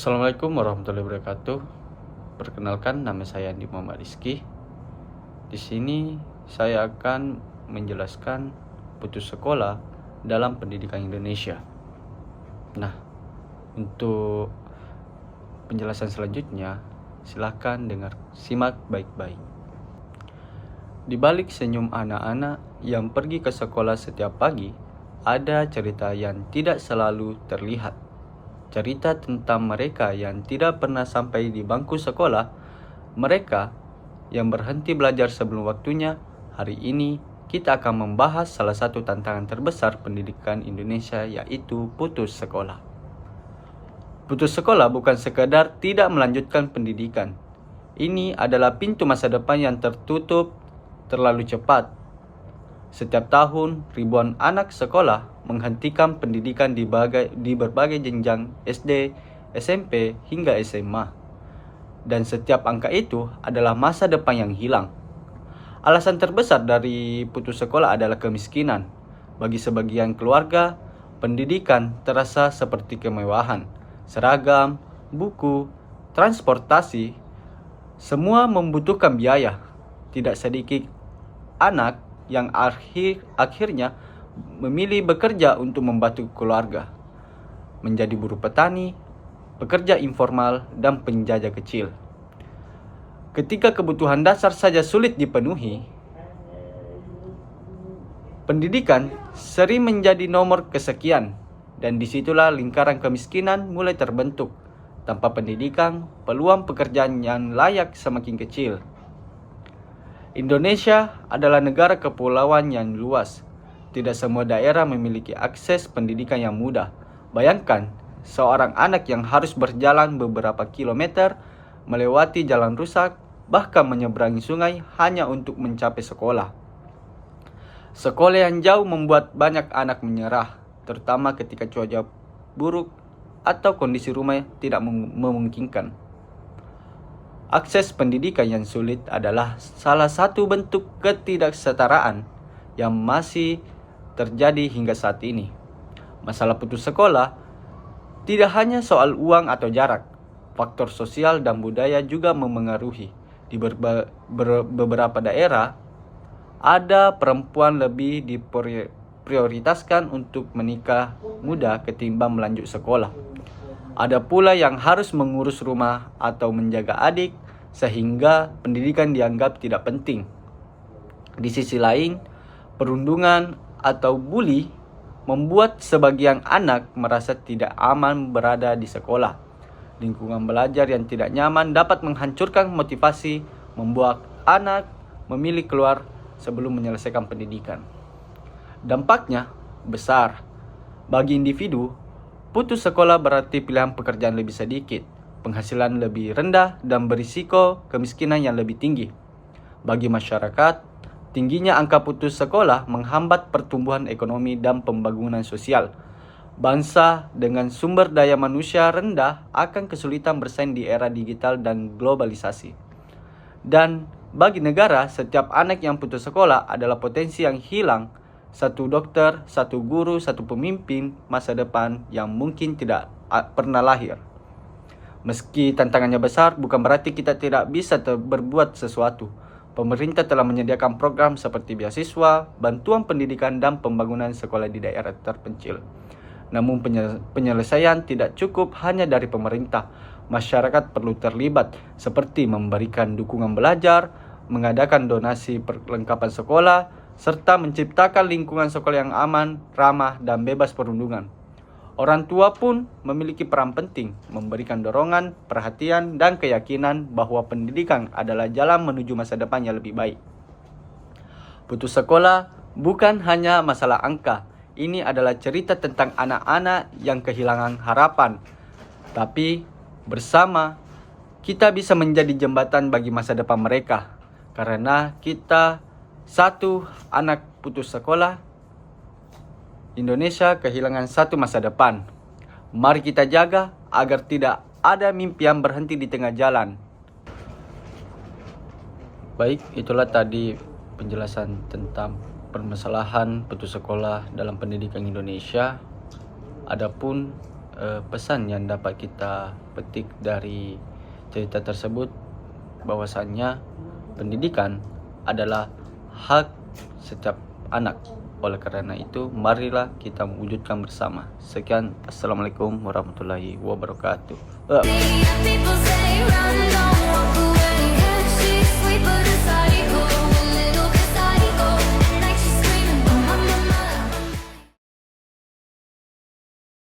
Assalamualaikum warahmatullahi wabarakatuh. Perkenalkan, nama saya Andi Muhammad Rizky. Di sini saya akan menjelaskan putus sekolah dalam pendidikan Indonesia. Nah, untuk penjelasan selanjutnya, silakan simak baik-baik. Di balik senyum anak-anak yang pergi ke sekolah setiap pagi, ada cerita yang tidak selalu terlihat. Cerita tentang mereka yang tidak pernah sampai di bangku sekolah, mereka yang berhenti belajar sebelum waktunya. Hari ini kita akan membahas salah satu tantangan terbesar pendidikan Indonesia, yaitu putus sekolah. Putus sekolah bukan sekadar tidak melanjutkan pendidikan. Ini adalah pintu masa depan yang tertutup terlalu cepat. Setiap tahun, ribuan anak sekolah menghentikan pendidikan di berbagai jenjang SD, SMP, hingga SMA. Dan setiap angka itu adalah masa depan yang hilang. Alasan terbesar dari putus sekolah adalah kemiskinan. Bagi sebagian keluarga, pendidikan terasa seperti kemewahan. Seragam, buku, transportasi, semua membutuhkan biaya. Tidak sedikit anak yang akhirnya memilih bekerja untuk membantu keluarga, menjadi buruh petani, pekerja informal, dan penjajah kecil. Ketika kebutuhan dasar saja sulit dipenuhi, pendidikan sering menjadi nomor kesekian, dan disitulah lingkaran kemiskinan mulai terbentuk. Tanpa pendidikan, peluang pekerjaan yang layak semakin kecil. Indonesia adalah negara kepulauan yang luas. Tidak semua daerah memiliki akses pendidikan yang mudah. Bayangkan, seorang anak yang harus berjalan beberapa kilometer, melewati jalan rusak, bahkan menyeberangi sungai hanya untuk mencapai sekolah. Sekolah yang jauh membuat banyak anak menyerah, terutama ketika cuaca buruk atau kondisi rumah tidak memungkinkan. Akses pendidikan yang sulit adalah salah satu bentuk ketidaksetaraan yang masih terjadi hingga saat ini. Masalah putus sekolah tidak hanya soal uang atau jarak. Faktor sosial dan budaya juga memengaruhi. Di beberapa daerah, ada perempuan lebih diprioritaskan untuk menikah muda ketimbang melanjut sekolah. Ada pula yang harus mengurus rumah atau menjaga adik, sehingga pendidikan dianggap tidak penting. Di sisi lain, perundungan atau bully membuat sebagian anak merasa tidak aman berada di sekolah. Lingkungan belajar yang tidak nyaman dapat menghancurkan motivasi, membuat anak memilih keluar sebelum menyelesaikan pendidikan. Dampaknya besar. Bagi individu, putus sekolah berarti pilihan pekerjaan lebih sedikit, penghasilan lebih rendah, dan berisiko kemiskinan yang lebih tinggi. Bagi masyarakat, tingginya angka putus sekolah menghambat pertumbuhan ekonomi dan pembangunan sosial. Bangsa dengan sumber daya manusia rendah akan kesulitan bersaing di era digital dan globalisasi. Dan bagi negara, setiap anak yang putus sekolah adalah potensi yang hilang. Satu dokter, satu guru, satu pemimpin masa depan yang mungkin tidak pernah lahir. Meski tantangannya besar, bukan berarti kita tidak bisa berbuat sesuatu. Pemerintah telah menyediakan program seperti beasiswa, bantuan pendidikan, dan pembangunan sekolah di daerah terpencil. Namun penyelesaian tidak cukup hanya dari pemerintah. Masyarakat perlu terlibat, seperti memberikan dukungan belajar, mengadakan donasi perlengkapan sekolah, serta menciptakan lingkungan sekolah yang aman, ramah, dan bebas perundungan. Orang tua pun memiliki peran penting, memberikan dorongan, perhatian, dan keyakinan bahwa pendidikan adalah jalan menuju masa depan yang lebih baik. Putus sekolah bukan hanya masalah angka. Ini adalah cerita tentang anak-anak yang kehilangan harapan. Tapi bersama, kita bisa menjadi jembatan bagi masa depan mereka. Karena kita satu anak putus sekolah, Indonesia kehilangan satu masa depan. Mari kita jaga agar tidak ada mimpi yang berhenti di tengah jalan. Baik, itulah tadi penjelasan tentang permasalahan putus sekolah dalam pendidikan Indonesia. Adapun pesan yang dapat kita petik dari cerita tersebut, bahwasannya pendidikan adalah hak setiap anak. Oleh karena itu, marilah kita mewujudkan bersama. Sekian, assalamualaikum warahmatullahi wabarakatuh.